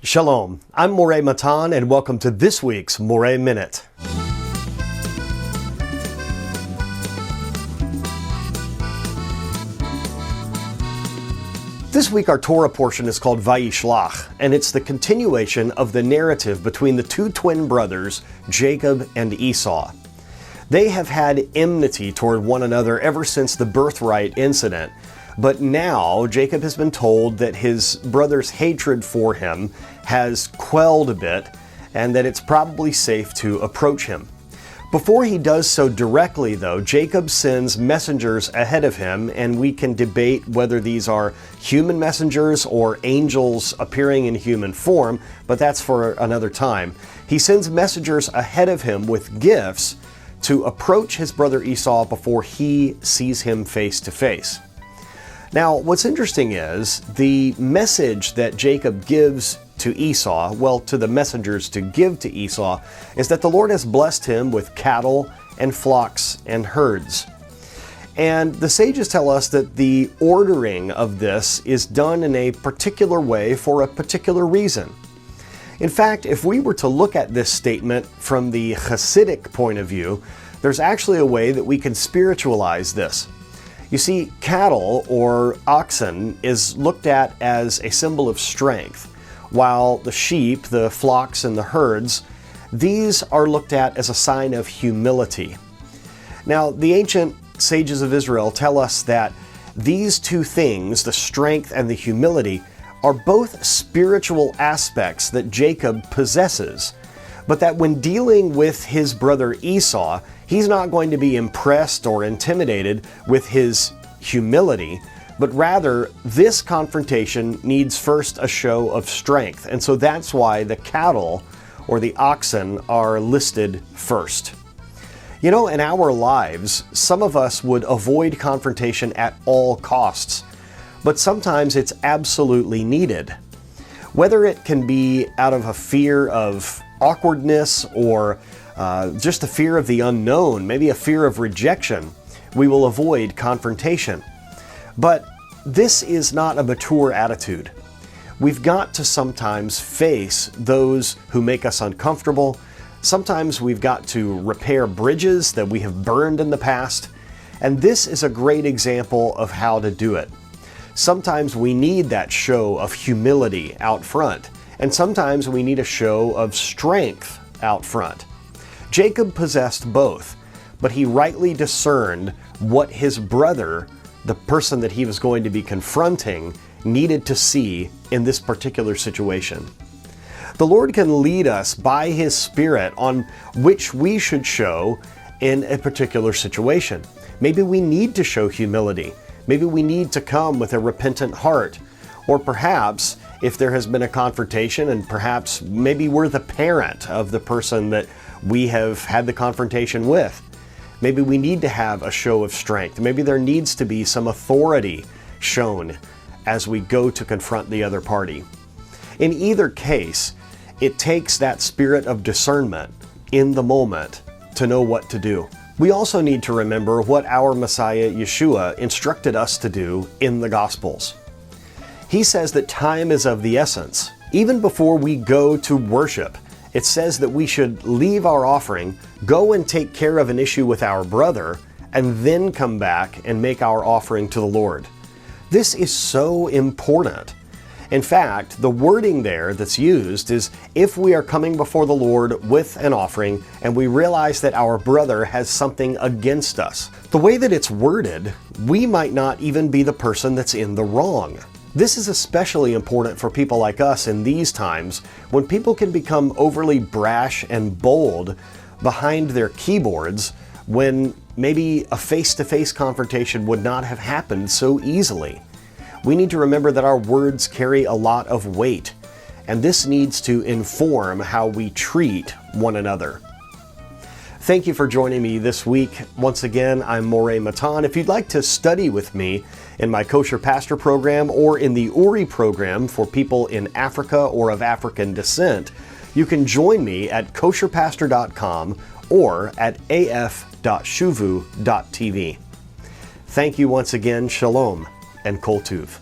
Shalom, I'm Moreh Matan, and welcome to this week's Moreh Minute. This week our Torah portion is called Vayishlach, and it's the continuation of the narrative between the two twin brothers, Jacob and Esau. They have had enmity toward one another ever since the birthright incident, but now Jacob has been told that his brother's hatred for him has quelled a bit and that it's probably safe to approach him. Before he does so directly, though, Jacob sends messengers ahead of him, and we can debate whether these are human messengers or angels appearing in human form, but that's for another time. He sends messengers ahead of him with gifts to approach his brother Esau before he sees him face to face. Now, what's interesting is the message that Jacob gives to Esau, to the messengers to give to Esau, is that the Lord has blessed him with cattle and flocks and herds. And the sages tell us that the ordering of this is done in a particular way for a particular reason. In fact, if we were to look at this statement from the Hasidic point of view, there's actually a way that we can spiritualize this. You see, cattle or oxen is looked at as a symbol of strength, while the sheep, the flocks, and the herds, these are looked at as a sign of humility. Now, the ancient sages of Israel tell us that these two things, the strength and the humility, are both spiritual aspects that Jacob possesses, but that when dealing with his brother Esau, he's not going to be impressed or intimidated with his humility, but rather this confrontation needs first a show of strength. And so that's why the cattle or the oxen are listed first. You know, in our lives, some of us would avoid confrontation at all costs, but sometimes it's absolutely needed. Whether it can be out of a fear of awkwardness or just a fear of the unknown, maybe a fear of rejection, we will avoid confrontation. But this is not a mature attitude. We've got to sometimes face those who make us uncomfortable. Sometimes we've got to repair bridges that we have burned in the past, and this is a great example of how to do it. Sometimes we need that show of humility out front, and sometimes we need a show of strength out front. Jacob possessed both, but he rightly discerned what his brother, the person that he was going to be confronting, needed to see in this particular situation. The Lord can lead us by His Spirit on which we should show in a particular situation. Maybe we need to show humility. Maybe we need to come with a repentant heart. Or perhaps, if there has been a confrontation and perhaps maybe we're the parent of the person that we have had the confrontation with, maybe we need to have a show of strength. Maybe there needs to be some authority shown as we go to confront the other party. In either case, it takes that spirit of discernment in the moment to know what to do. We also need to remember what our Messiah Yeshua instructed us to do in the Gospels. He says that time is of the essence. Even before we go to worship, it says that we should leave our offering, go and take care of an issue with our brother, and then come back and make our offering to the Lord. This is so important. In fact, the wording there that's used is if we are coming before the Lord with an offering and we realize that our brother has something against us. The way that it's worded, we might not even be the person that's in the wrong. This is especially important for people like us in these times when people can become overly brash and bold behind their keyboards when maybe a face-to-face confrontation would not have happened so easily. We need to remember that our words carry a lot of weight, and this needs to inform how we treat one another. Thank you for joining me this week. Once again, I'm Moreh Matan. If you'd like to study with me in my Kosher Pastor program or in the Uri program for people in Africa or of African descent, you can join me at kosherpastor.com or at af.shuvu.tv. Thank you once again. Shalom and Kol Tuv.